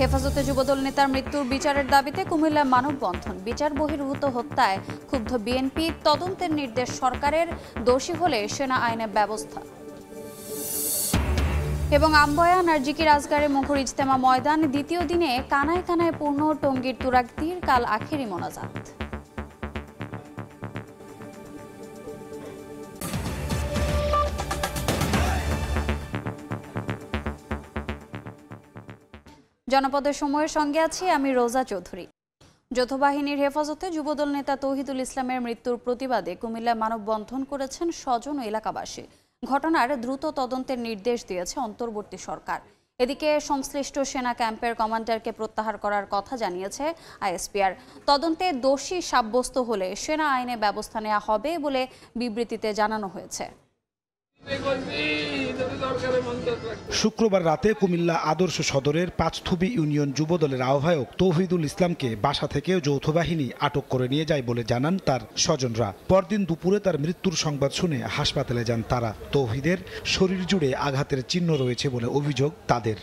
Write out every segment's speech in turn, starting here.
হেফাজতে যুবদল নেতার মৃত্যুর বিচারের দাবিতে কুমিল্লায় মানববন্ধন। বিচার বহির্ভূত হত্যায় ক্ষুব্ধ বিএনপি, তদন্তের নির্দেশ সরকারের, দোষী হলে সেনা আইনে ব্যবস্থা। এবং আমবয়ান আর জিকির আজগারে মুখর ইজতেমা ময়দান, দ্বিতীয় দিনে কানায় কানায় পূর্ণ টঙ্গীর তুরাগতীর, কাল আখেরি মোনাজাত। জনপদের সময়ের সঙ্গে আছি আমি রোজা চৌধুরী। যৌথ বাহিনীর হেফাজতে যুবদল নেতা তৌহিদুল ইসলামের মৃত্যুর প্রতিবাদে কুমিল্লায় মানববন্ধন করেছেন স্বজন ও এলাকাবাসী। ঘটনার দ্রুত তদন্তের নির্দেশ দিয়েছে অন্তর্বর্তী সরকার। এদিকে সংশ্লিষ্ট সেনা ক্যাম্পের কমান্ডারকে প্রত্যাহার করার কথা জানিয়েছে আইএসপিআর। তদন্তে দোষী সাব্যস্ত হলে সেনা আইনে ব্যবস্থা নেওয়া হবে বলে বিবৃতিতে জানানো হয়েছে। শুক্রবার রাতে কুমিল্লা আদর্শ সদরের পাঁচথুবি ইউনিয়ন যুবদলের আহ্বায়ক তৌহিদুল ইসলামকে বাসা থেকে যৌথ বাহিনী আটক করে নিয়ে যায় বলে জানান তার স্বজনরা। পরদিন দুপুরে তার মৃত্যুর সংবাদ শুনে হাসপাতালে যান তারা। তৌহিদের শরীর জুড়ে আঘাতের চিহ্ন রয়েছে বলে অভিযোগ তাদের।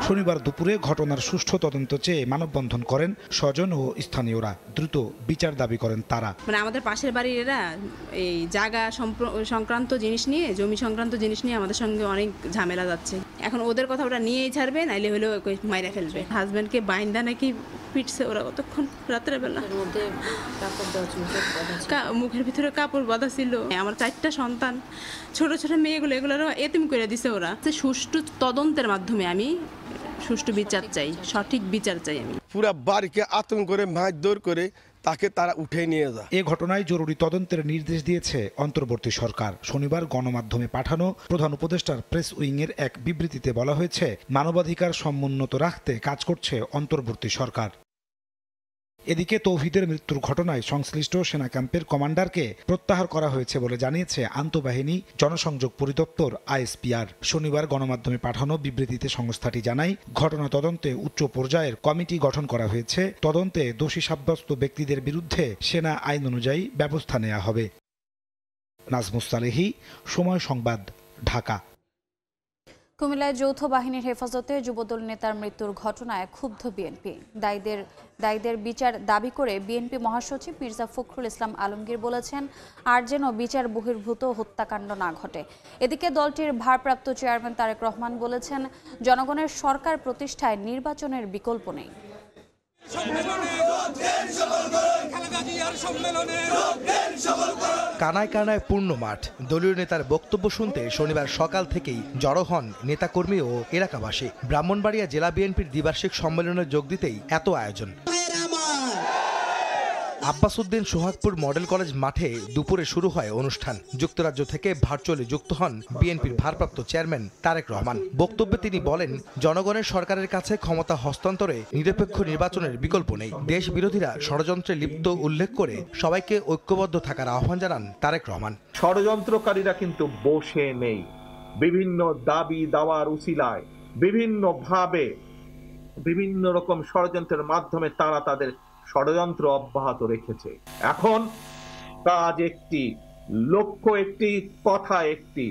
শনিবার দুপুরে ঘটনার সুষ্ঠু তদন্ত চেয়ে মানববন্ধন করেন স্বজন ও স্থানীয়রা। দ্রুত বিচার দাবি করেন তারা। আমাদের পাশের বাড়ির এরা এই জায়গা সংক্রান্ত জিনিস নিয়ে, জমি সংক্রান্ত জিনিস নিয়ে আমাদের সঙ্গে অনেক ঝামেলা যাচ্ছে। এখন ওদের কথা ওরা নিয়েই ছাড়বে, নাইলে হলেও মাইরা ফেলবে। হাজব্যান্ডকে বাইন্দা নাকি পিটছে ওরা কতক্ষণ রাতের বেলা। মুখের ভিতরে কাপড় বাঁধা ছিল। আমার 4টা সন্তান, ছোট ছোট মেয়েগুলো, এগুলো এতিম করে দিছে ওরা। সুষ্ঠু তদন্তের মাধ্যমে আমি সুষ্ঠু বিচার চাই, সঠিক বিচার চাই। আমি পুরা বাড়িকে আতঙ্ক করে মারধর করে তাকে তারা উঠে নিয়ে যায়। এ ঘটনায় জরুরি তদন্তের নির্দেশ দিয়েছে অন্তর্বর্তী সরকার। শনিবার গণমাধ্যমে পাঠানো প্রধান উপদেষ্টার প্রেস উইংয়ের এক বিবৃতিতে বলা হয়েছে, মানবাধিকার সমুন্নত রাখতে কাজ করছে অন্তর্বর্তী সরকার। এদিকে তৌহিদের মৃত্যুর ঘটনায় সংশ্লিষ্ট সেনা ক্যাম্পের কমান্ডারকে প্রত্যাহার করা হয়েছে বলে জানিয়েছে আন্তঃবাহিনী জনসংযোগ পরিদপ্তর আইএসপিআর। শনিবার গণমাধ্যমে পাঠানো বিবৃতিতে সংস্থাটি জানায়, ঘটনা তদন্তে উচ্চ পর্যায়ের কমিটি গঠন করা হয়েছে। তদন্তে দোষী সাব্যস্ত ব্যক্তিদের বিরুদ্ধে সেনা আইন অনুযায়ী ব্যবস্থা নেওয়া হবে। নাজমুস সালেহী, সময় সংবাদ, ঢাকা। কুমিল্লায় যৌথ বাহিনীর হেফাজতে যুবদল নেতার মৃত্যুর ঘটনায় ক্ষুব্ধ বিএনপি। দায়ীদের বিচার দাবি করে বিএনপি মহাসচিব মির্জা ফখরুল ইসলাম আলমগীর বলেছেন, আর যেন বিচার বহির্ভূত হত্যাকাণ্ড না ঘটে। এদিকে দলটির ভারপ্রাপ্ত চেয়ারম্যান তারেক রহমান বলেছেন, জনগণের সরকার প্রতিষ্ঠায় নির্বাচনের বিকল্প নেই। কানায় কানায় পূর্ণ মাঠ। দলীয় নেতার বক্তব্য শুনতে শনিবার সকাল থেকেই জড়ো হন নেতাকর্মী ও এলাকাবাসী। ব্রাহ্মণবাড়িয়া জেলা বিএনপির দ্বিবার্ষিক সম্মেলনে যোগ দিতেই এত আয়োজন। আব্বাস উদ্দিন সোহাগপুর মডেল কলেজ মাঠে দুপুরে শুরু হয় অনুষ্ঠান। যুক্তরাজ্য থেকে ভার্চুয়ালি যুক্ত হন বিএনপির ভারপ্রাপ্ত চেয়ারম্যান তারেক রহমান। বক্তব্যে তিনি বলেন, জনগণের সরকারের কাছে ক্ষমতা হস্তান্তরে নিরপেক্ষ নির্বাচনের বিকল্প নেই। দেশ বিরোধীরা ষড়যন্ত্রে লিপ্ত উল্লেখ করে সবাইকে ঐক্যবদ্ধ থাকার আহ্বান জানান তারেক রহমান। ষড়যন্ত্রকারীরা কিন্তু বসে নেই। বিভিন্ন দাবি দাওয়ার উসিলায় বিভিন্নভাবে বিভিন্ন রকম ষড়যন্ত্রের মাধ্যমে তারা তাদের ষড়যন্ত্র অব্যাহত রেখেছে। এখন কাজ একটি, লক্ষ্য একটি, কথা একটি,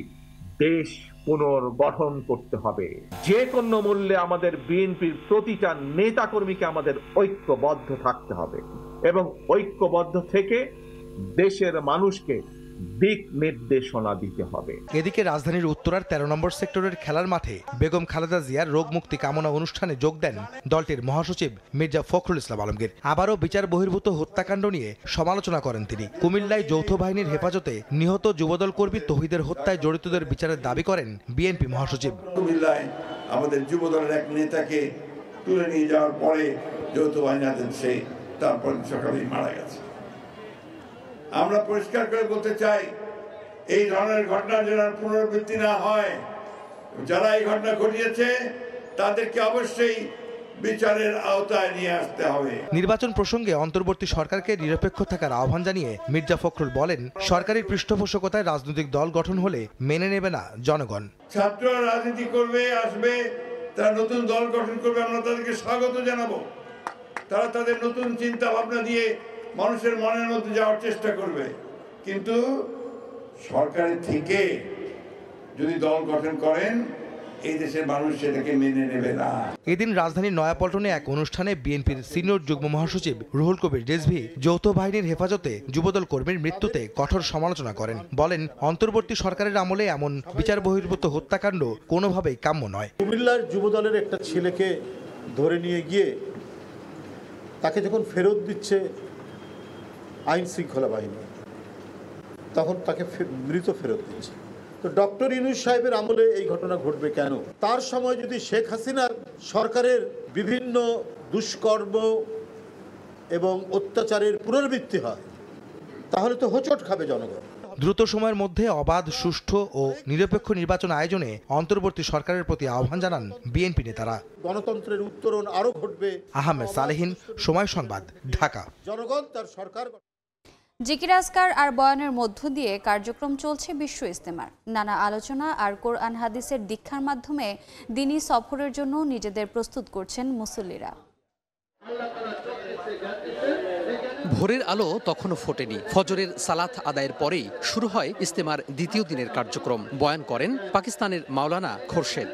দেশ পুনর্গঠন করতে হবে। যে কোনো মূল্যে আমাদের বিএনপির প্রতিটা নেতাকর্মীকে আমাদের ঐক্যবদ্ধ থাকতে হবে এবং ঐক্যবদ্ধ থেকে দেশের মানুষকে দিক নির্দেশনা দিতে হবে। এদিকে রাজধানীর উত্তরার 13 নম্বর সেক্টরের খেলার মাঠে বেগম খালেদা জিয়ার রোগ মুক্তি কামনা অনুষ্ঠানে যোগ দেন দলটির মহাসচিব মির্জা ফখরুল ইসলাম আলমগীর। আবারও বিচার বহির্ভূত হত্যাকাণ্ড নিয়ে সমালোচনা করেন তিনি। কুমিল্লায় যৌথ বাহিনীর হেফাজতে নিহত যুবদল কর্মী তৌহিদের হত্যায় জড়িতদের বিচারের দাবি করেন বিএনপি মহাসচিব। কুমিল্লায় আমাদের যুবদলের এক নেতাকে তুলে নিয়ে যাওয়ার পরে যৌথ বাহিনী সে তারপর সকালেই মারা গেছে। আমরা পরিষ্কার করে বলতে চাই, এই ধরনের ঘটনা যেন পুনরাবৃত্তি না হয়। যারা এই ঘটনা ঘটিয়েছে তাদেরকে অবশ্যই বিচারের আওতায় নিয়ে আসতে হবে। নির্বাচন প্রসঙ্গে অন্তর্বর্তী সরকারকে নিরপেক্ষ থাকার আহ্বান জানিয়ে মির্জা ফখরুল বলেন, সরকারের পৃষ্ঠপোষকতায় রাজনৈতিক দল গঠন হলে মেনে নেবে না জনগণ। ছাত্ররা রাজনীতি করবে, আসবে, তারা নতুন দল গঠন করবে, আমরা তাদেরকে স্বাগত জানাবো। তারা তাদের নতুন চিন্তা ভাবনা দিয়ে মানুষের মনের মধ্যে যাওয়ার চেষ্টা করবে। কিন্তু সরকারের থেকে যদি দল গঠন করেন এই দেশের মানুষ সেটাকে মেনে নেবে না। এদিন রাজধানীর নয়াপল্টনে এক অনুষ্ঠানে বিএনপির সিনিয়র যুগ্ম মহাসচিব রুহুল কবির রিজভী যৌথ বাহিনীর হেফাজতে যুবদল কর্মীর মৃত্যুতে কঠোর সমালোচনা করেন। বলেন, অন্তর্বর্তী সরকারের আমলে এমন বিচার বহির্ভূত হত্যাকাণ্ড কোনোভাবেই কাম্য নয়। কুমিল্লার যুবদলের একটা ছেলেকে ধরে নিয়ে গিয়ে তাকে যখন ফেরত দিচ্ছে আইন শৃঙ্খলা বাহিনী, তখন তাকে মৃত ফেরত দিচ্ছে। তো ডক্টর ইউনূস সাহেবের আমলে এই ঘটনা ঘটবে কেন? তার সময় যদি শেখ হাসিনার সরকারের বিভিন্ন দুষ্কর্ম এবং অত্যাচারের পুনরাবৃত্তি হয়, তাহলে তো হোঁচট খাবে জনগণ। দ্রুত সময়ের মধ্যে অবাধ, সুষ্ঠু ও নিরপেক্ষ নির্বাচন আয়োজনে অন্তর্বর্তী সরকারের প্রতি আহ্বান জানান বিএনপি নেতারা। গণতন্ত্রের উত্তরণ আরো ঘটবে। আহমেদ সালেহীন, সময় সংবাদ, ঢাকা। জনগণ তার সরকার। জিকির আজকার আর বয়ানের মধ্য দিয়ে কার্যক্রম চলছে বিশ্ব ইজতেমার। নানা আলোচনা আর কোরআন হাদিসের দীক্ষার মাধ্যমে দিনী সফরের জন্য নিজেদের প্রস্তুত করছেন মুসল্লিরা। ভোরের আলো তখনও ফোটেনি। ফজরের সালাত আদায়ের পরেই শুরু হয় ইজতেমার দ্বিতীয় দিনের কার্যক্রম। বয়ান করেন পাকিস্তানের মাওলানা খোরশেদ।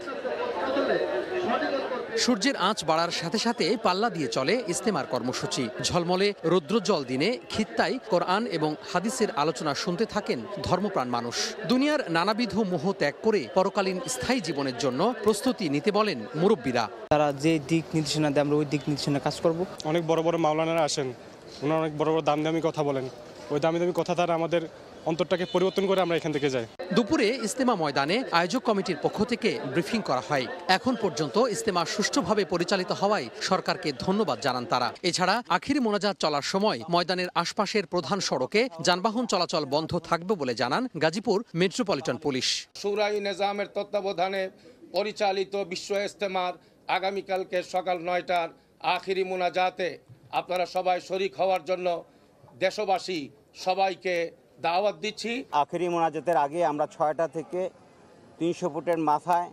সূর্যের আঁচ বাড়ার সাথে সাথে পাল্লা দিয়ে চলে ইজতেমার কর্মসূচি। ঝলমলে রৌদ্রোজ্জ্বল দিনে খিত্তায় কোরআন এবং হাদিসের আলোচনা শুনতে থাকেন ধর্মপ্রাণ মানুষ। দুনিয়ার নানাবিধ মোহ ত্যাগ করে পরকালীন স্থায়ী জীবনের জন্য প্রস্তুতি নিতে বলেন মুরব্বীরা। তারা যে দিক নির্দেশনা দেয় আমরা ওই দিক নির্দেশনা কাজ করব। অনেক বড় বড় মাওলানারা আসেন, ওনারা অনেক বড় বড় দামি কথা বলেন। ওই দামি কথা দ্বারা আমাদের অন্তরটাকে পরিবর্তন করে আমরা এখান থেকে যাই। দুপুরে ইজতেমা ময়দানে আয়োজক কমিটির পক্ষ থেকে ব্রিফিং করা হয়। এখন পর্যন্ত ইজতেমা সুষ্ঠুভাবে পরিচালিত হওয়ায় সরকারকে ধন্যবাদ জানান তারা। এছাড়া আখিরি মোনাজাত চলার সময় ময়দানের আশপাশের প্রধান সড়কে যানবাহন চলাচল বন্ধ থাকবে বলে জানান গাজীপুর মেট্রোপলিটন পুলিশ। শুরাই নিজামের তত্ত্বাবধানে পরিচালিত বিশ্ব ইজতেমার আগামীকালকে সকাল 9টার আখিরি মোনাজাতে আপনারা সবাই শরীক হওয়ার জন্য দেশবাসী সবাইকে দাওয়াত দিচ্ছি। আখেরি মোনাজাতের আগে আমরা 6টা থেকে 300 ফুটের মাথায়,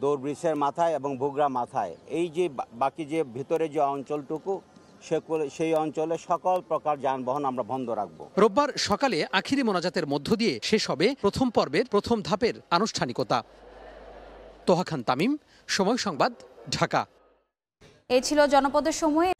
দৌড় ব্রিজের মাথায় এবং ভুগরা মাথায়, এই যে বাকি যে ভিতরে যে অঞ্চলটুকু, সেই অঞ্চলে সকল প্রকার যানবাহন আমরা বন্ধ রাখবো। রোববার সকালে আখিরি মোনাজাতের মধ্য দিয়ে শেষ হবে প্রথম পর্বের প্রথম ধাপের আনুষ্ঠানিকতা। তোহা খান তামিম, সময় সংবাদ, ঢাকা। এই ছিল জনপদের সময়।